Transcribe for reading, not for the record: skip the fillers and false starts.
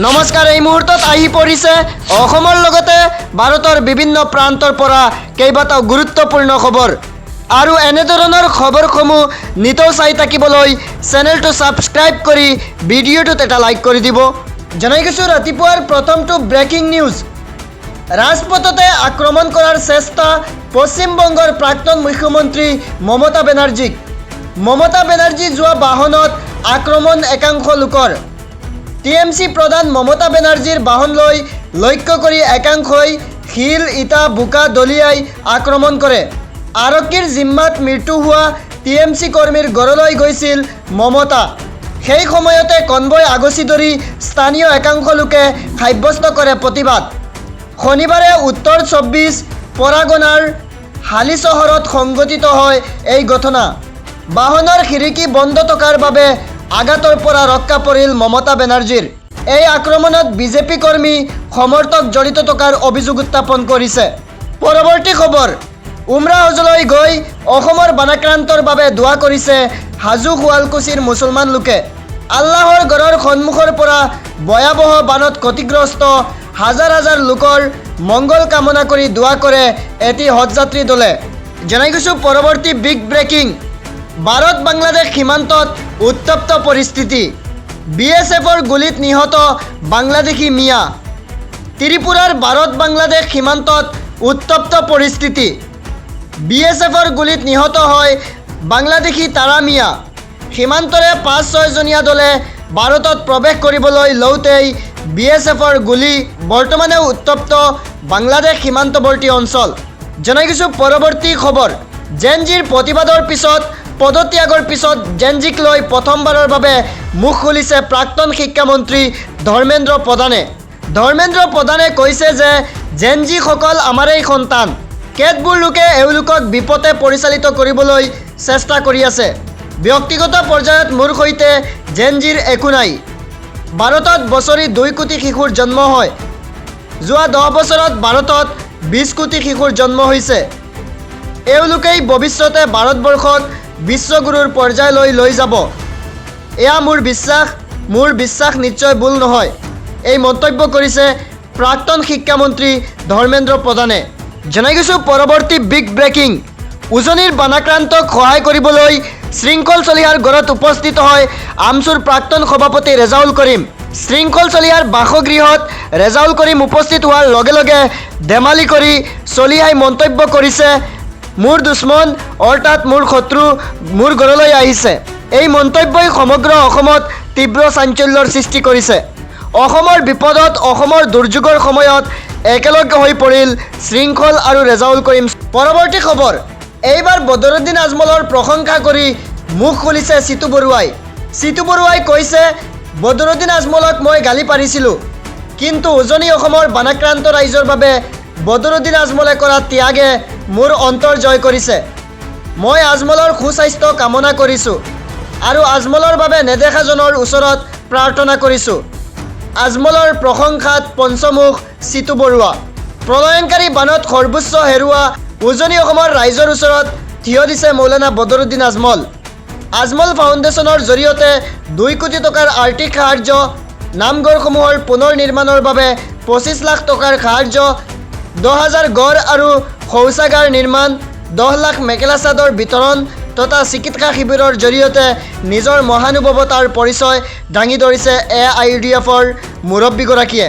নমস্কাৰ, এই মুহূৰ্তত আহি পৰিছে অসমৰ লগতে ভাৰতৰ বিভিন্ন প্ৰান্তৰ পৰা কেইবাটাও গুৰুত্বপূৰ্ণ খবৰ। আৰু এনেধৰণৰ খবৰসমূহ নিতৌ চাই থাকিবলৈ চেনেলটো ছাবস্ক্ৰাইব কৰি ভিডিঅ'টোত এটা লাইক কৰি দিব। জনাই গৈছোঁ ৰাতিপুৱাৰ প্ৰথমটো ব্ৰেকিং নিউজ। ৰাজপথতে আক্ৰমণ কৰাৰ চেষ্টা পশ্চিমবংগৰ প্ৰাক্তন মুখ্যমন্ত্ৰী মমতা বেনাৰ্জীক। মমতা বেনাৰ্জী যোৱা বাহনত আক্ৰমণ একাংশ লোকৰ। টিএমচি প্ৰধান মমতা বেনাৰ্জীৰ বাহন লৈ লক্ষ্য কৰি একাংশই শিল ইটা বোকা দলিয়াই আক্ৰমণ কৰে। আৰক্ষীৰ জিম্মাত মৃত্যু হোৱা টিএমচি কৰ্মীৰ ঘৰলৈ গৈছিল মমতা। সেই সময়তে কনভয় আগচি ধৰি স্থানীয় একাংশ লোকে সাব্যস্ত কৰে প্ৰতিবাদ। শনিবাৰে উত্তৰ 24 পৰগনাৰ হালি চহৰত সংঘটিত হয় এই ঘটনা। বাহনৰ খিৰিকী বন্ধ থকাৰ বাবে আঘাতৰ পৰা ৰক্ষা পৰিল মমতা বেনাৰ্জীৰ। এই আক্ৰমণত বিজেপি কৰ্মী সমৰ্থক জড়িত থকাৰ অভিযোগ উত্থাপন কৰিছে। পৰৱৰ্তী খবৰ, উমৰাহজলৈ গৈ অসমৰ বানাক্ৰান্তৰ বাবে দোৱা কৰিছে হাজো শুৱালকুছিৰ মুছলমান লোকে। আল্লাহৰ ঘৰৰ সন্মুখৰ পৰা ভয়াৱহ বানত ক্ষতিগ্ৰস্ত হাজাৰ হাজাৰ লোকৰ মংগল কামনা কৰি দোৱা কৰে এটি হজযাত্ৰী দলে। জনাই গৈছোঁ পৰৱৰ্তী বিগ ব্ৰেকিং। ভাৰত বাংলাদেশ সীমান্তত উত্তপ্ত পৰিস্থিতি। বিএছএফৰ গুলীত নিহত বাংলাদেশী মিয়া। ত্ৰিপুৰাৰ ভাৰত বাংলাদেশ সীমান্তত উত্তপ্ত পৰিস্থিতি। বিএছএফৰ গুলীত নিহত হয় বাংলাদেশী তাৰা মিয়া। সীমান্তৰে 5-6 জনীয়া দলে ভাৰতত প্ৰৱেশ কৰিবলৈ লওঁতেই বিএছএফৰ গুলী। বৰ্তমানে উত্তপ্ত বাংলাদেশ সীমান্তৱৰ্তী অঞ্চল। জনাই গৈছোঁ পৰৱৰ্তী খবৰ। জেনজিৰ প্ৰতিবাদৰ পিছত পদত্যাগৰ পিছত জেনজিক লৈ প্ৰথমবাৰৰ বাবে মুখ খুলিছে প্ৰাক্তন শিক্ষামন্ত্ৰী ধৰ্মেন্দ্ৰ প্ৰধানে। ধৰ্মেন্দ্ৰ প্ৰধানে কৈছে যে জেনজিসকল আমাৰেই সন্তান। কেতবোৰ লোকে এওঁলোকক বিপথে পৰিচালিত কৰিবলৈ চেষ্টা কৰি আছে। ব্যক্তিগত পৰ্যায়ত মোৰ সৈতে জেনজিৰ একো নাই। ভাৰতত বছৰি 2 কোটি শিশুৰ জন্ম হয়। যোৱা 10 বছৰত ভাৰতত 20 কোটি শিশুৰ জন্ম হৈছে। এওঁলোকেই ভৱিষ্যতে ভাৰতবৰ্ষক বিশ্বগুৰুৰ পৰ্যায়লৈ লৈ যাব। এয়া মোৰ বিশ্বাস নিশ্চয় ভুল নহয়। এই মন্তব্য কৰিছে প্ৰাক্তন শিক্ষামন্ত্ৰী ধৰ্মেন্দ্ৰ প্ৰধানে। জনাই গৈছোঁ পৰৱৰ্তী বিগ ব্ৰেকিং। উজনিৰ বানাক্ৰান্তক সহায় কৰিবলৈ শৃংখল চলিহাৰ ঘৰত উপস্থিত হয় আমচুৰ প্ৰাক্তন সভাপতি ৰেজাউল কৰিম। শৃংখল চলিহাৰ বাসগৃহত ৰেজাউল কৰিম উপস্থিত হোৱাৰ লগে লগে ধেমালি কৰি চলিহাই মন্তব্য কৰিছে, মোৰ দুশ্মন অৰ্থাৎ মোৰ শত্ৰু মোৰ ঘৰলৈ আহিছে। এই মন্তব্যই সমগ্ৰ অসমত তীব্ৰ চাঞ্চল্যৰ সৃষ্টি কৰিছে। অসমৰ বিপদত, অসমৰ দুৰ্যোগৰ সময়ত একেলগে হৈ পৰিল শৃংখল আৰু ৰেজাউল কৰিম। পৰৱৰ্তী খবৰ, এইবাৰ বদৰুদ্দিন আজমলৰ প্ৰশংসা কৰি মুখ খুলিছে চিতু বৰুৱাই। চিতু বৰুৱাই কৈছে, বদৰুদ্দিন আজমলক মই গালি পাৰিছিলোঁ, কিন্তু উজনি অসমৰ বানাক্ৰান্ত ৰাইজৰ বাবে বদৰুদ্দিন আজমলে কৰা ত্যাগে মোৰ অন্তৰ জয় কৰিছে। মই আজমলৰ সুস্বাস্থ্য কামনা কৰিছোঁ আৰু আজমলৰ বাবে নেদেখাজনৰ ওচৰত প্ৰাৰ্থনা কৰিছোঁ। আজমলৰ প্ৰশংসাত পঞ্চমুখ চিতু বৰুৱা। প্ৰলয়ংকাৰী বানত সৰ্বোচ্চ হেৰুৱা উজনি অসমৰ ৰাইজৰ ওচৰত থিয় দিছে মৌলানা বদৰুদ্দিন আজমল। আজমল ফাউণ্ডেশ্যনৰ জৰিয়তে 2 কোটি টকাৰ আৰ্থিক সাহায্য, নামঘৰসমূহৰ পুনৰ নিৰ্মাণৰ বাবে 25 লাখ টকাৰ সাহায্য, 10,000 গড় আৰু শৌচাগাৰ নিৰ্মাণ, 10 লাখ মেখেলা চাদৰ বিতৰণ তথা চিকিৎসা শিবিৰৰ জৰিয়তে নিজৰ মহানুভৱতাৰ পৰিচয় দাঙি ধৰিছে AIUDFৰ মুৰব্বীগৰাকীয়ে।